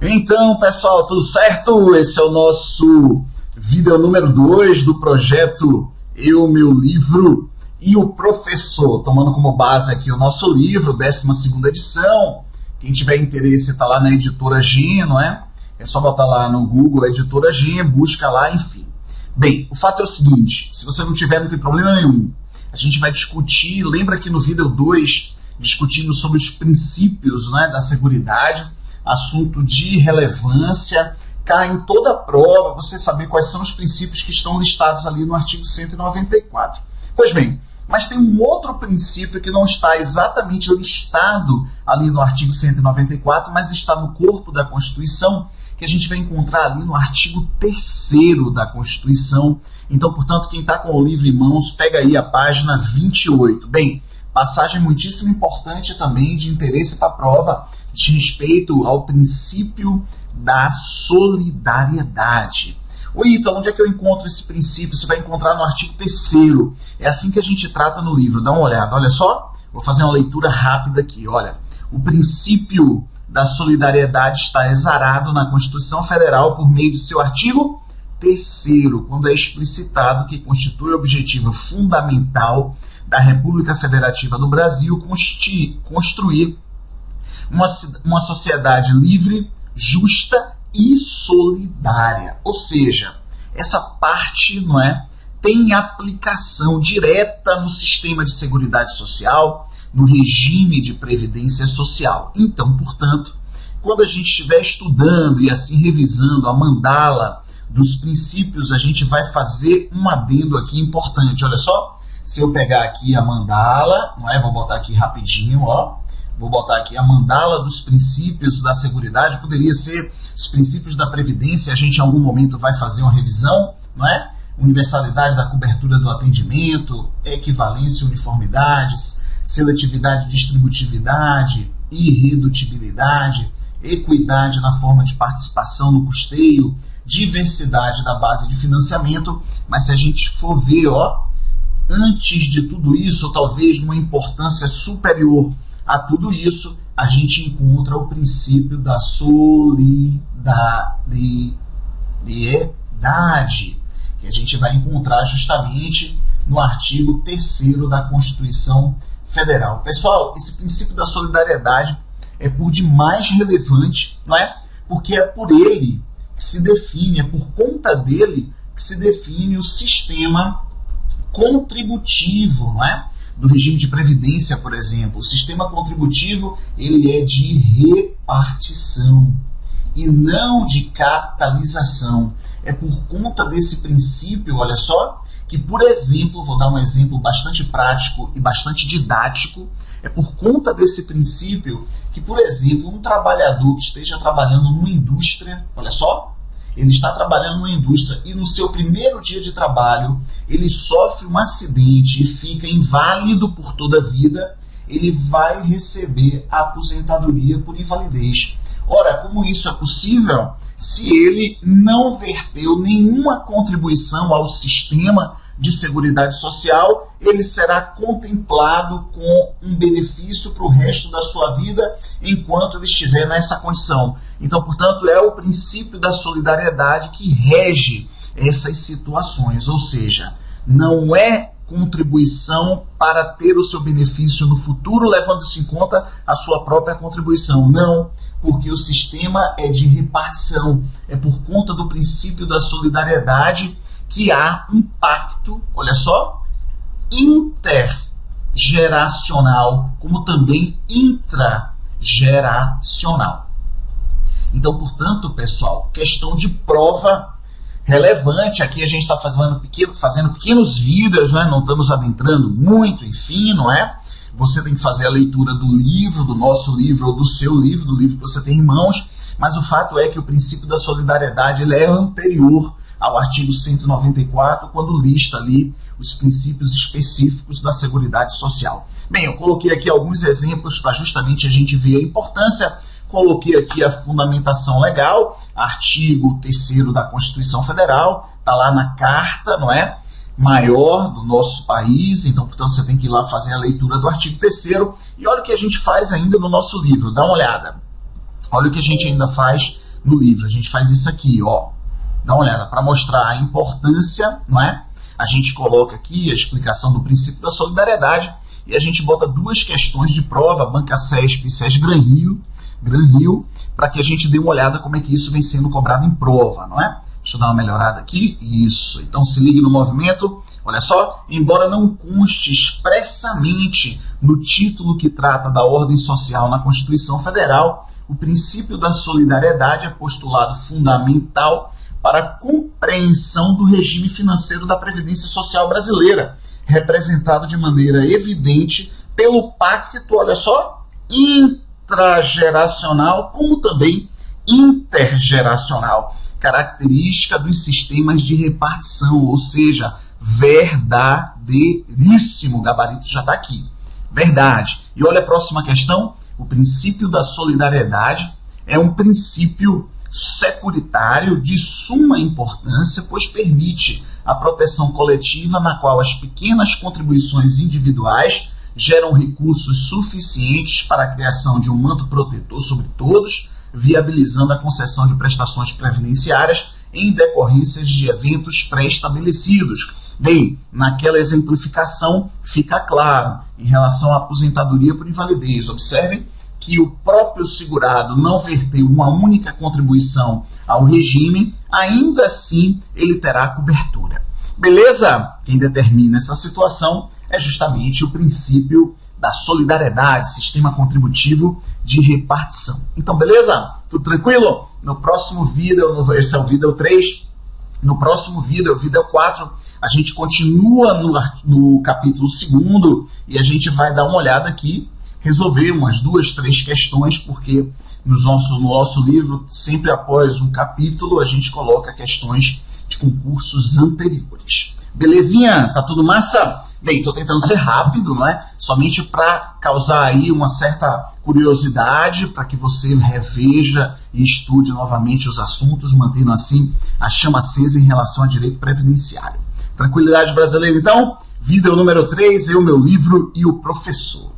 Então, pessoal, tudo certo? Esse é o nosso vídeo número 2 do projeto Eu, Meu Livro e o Professor, tomando como base aqui o nosso livro, 12ª edição. Quem tiver interesse está lá na Editora Gen, não é? É só botar lá no Google, Editora Gen, busca lá, enfim. Bem, o fato é o seguinte, se você não tiver, não tem problema nenhum. A gente vai discutir, lembra que no vídeo 2, discutimos sobre os princípios, né, da seguridade, assunto de relevância, cai em toda a prova, você saber quais são os princípios que estão listados ali no artigo 194. Pois bem, mas tem um outro princípio que não está exatamente listado ali no artigo 194, mas está no corpo da Constituição, que a gente vai encontrar ali no artigo 3º da Constituição. Então, portanto, quem está com o livro em mãos, pega aí a página 28. Bem, passagem muitíssimo importante também, de interesse para a prova, de respeito ao princípio da solidariedade. Ô Ítalo, onde é que eu encontro esse princípio? Você vai encontrar no artigo 3º. É assim que a gente trata no livro. Dá uma olhada, olha só. Vou fazer uma leitura rápida aqui. Olha, o princípio da solidariedade está exarado na Constituição Federal por meio do seu artigo 3º, quando é explicitado que constitui o objetivo fundamental da República Federativa do Brasil construir uma sociedade livre, justa e solidária. Ou seja, essa parte, não é, tem aplicação direta no sistema de seguridade social, no regime de previdência social. Então, portanto, quando a gente estiver estudando e assim revisando a mandala dos princípios, a gente vai fazer um adendo aqui importante. Olha só, se eu pegar aqui a mandala, não é? Vou botar aqui rapidinho, ó. Vou botar aqui a mandala dos princípios da seguridade, poderia ser os princípios da previdência, a gente em algum momento vai fazer uma revisão, não é? Universalidade da cobertura do atendimento, equivalência e uniformidades, seletividade e distributividade, irredutibilidade, equidade na forma de participação no custeio, diversidade da base de financiamento, mas se a gente for ver, ó, antes de tudo isso, ou talvez numa importância superior a tudo isso, a gente encontra o princípio da solidariedade, que a gente vai encontrar justamente no artigo 3º da Constituição Federal. Pessoal, esse princípio da solidariedade é por demais relevante, não é? Porque é por ele que se define, é por conta dele que se define o sistema contributivo, não é? Do regime de previdência, por exemplo. O sistema contributivo, ele é de repartição e não de capitalização. É por conta desse princípio, olha só, que, por exemplo, vou dar um exemplo bastante prático e bastante didático, é por conta desse princípio que, por exemplo, um trabalhador que esteja trabalhando numa indústria, olha só, ele está trabalhando numa indústria e no seu primeiro dia de trabalho ele sofre um acidente e fica inválido por toda a vida, ele vai receber a aposentadoria por invalidez. Ora, como isso é possível? Se ele não verteu nenhuma contribuição ao sistema de seguridade social, ele será contemplado com um benefício para o resto da sua vida enquanto ele estiver nessa condição. Então, portanto, é o princípio da solidariedade que rege essas situações, ou seja, não é contribuição para ter o seu benefício no futuro, levando-se em conta a sua própria contribuição. Não, porque o sistema é de repartição, é por conta do princípio da solidariedade que há um pacto, olha só, intergeracional, como também intrageracional. Então, portanto, pessoal, questão de prova relevante, aqui a gente está fazendo pequenos vídeos, né? Não estamos adentrando muito, enfim, não é? Você tem que fazer a leitura do livro, do nosso livro ou do seu livro, do livro que você tem em mãos, mas o fato é que o princípio da solidariedade ele é anterior ao artigo 194, quando lista ali os princípios específicos da Seguridade Social. Bem, eu coloquei aqui alguns exemplos para justamente a gente ver a importância. Coloquei aqui a fundamentação legal, artigo 3º da Constituição Federal, está lá na carta, não é? Maior do nosso país, então, portanto, você tem que ir lá fazer a leitura do artigo 3º, e olha o que a gente faz ainda no nosso livro, dá uma olhada. Olha o que a gente ainda faz no livro. A gente faz isso aqui, ó. Dá uma olhada, para mostrar a importância, não é? A gente coloca aqui a explicação do princípio da solidariedade e a gente bota duas questões de prova, Banca CESP e SES Gran Rio, para que a gente dê uma olhada como é que isso vem sendo cobrado em prova, não é? Deixa eu dar uma melhorada aqui. Isso. Então se ligue no movimento. Olha só, embora não conste expressamente no título que trata da ordem social na Constituição Federal, o princípio da solidariedade é postulado fundamental para a compreensão do regime financeiro da Previdência Social brasileira, representado de maneira evidente pelo pacto, olha só, intrageracional, como também intergeracional, característica dos sistemas de repartição, ou seja, verdadeiríssimo, o gabarito já está aqui, verdade. E olha a próxima questão, o princípio da solidariedade é um princípio securitário de suma importância, pois permite a proteção coletiva na qual as pequenas contribuições individuais geram recursos suficientes para a criação de um manto protetor sobre todos, viabilizando a concessão de prestações previdenciárias em decorrências de eventos pré-estabelecidos. Bem, naquela exemplificação fica claro, em relação à aposentadoria por invalidez, observem que o próprio segurado não verteu uma única contribuição ao regime, ainda assim ele terá cobertura. Beleza? Quem determina essa situação é justamente o princípio da solidariedade, sistema contributivo de repartição. Então, beleza? Tudo tranquilo? No próximo vídeo, esse é o vídeo 3, no próximo vídeo, o vídeo 4, a gente continua no capítulo 2 e a gente vai dar uma olhada aqui, resolver umas 2, 3 questões, porque no nosso livro, sempre após um capítulo, a gente coloca questões de concursos anteriores. Belezinha? Tá tudo massa? Bem, estou tentando ser rápido, não é? Somente para causar aí uma certa curiosidade, para que você reveja e estude novamente os assuntos, mantendo assim a chama acesa em relação a direito previdenciário. Tranquilidade brasileira, então? Vídeo número 3, eu, meu livro e o professor.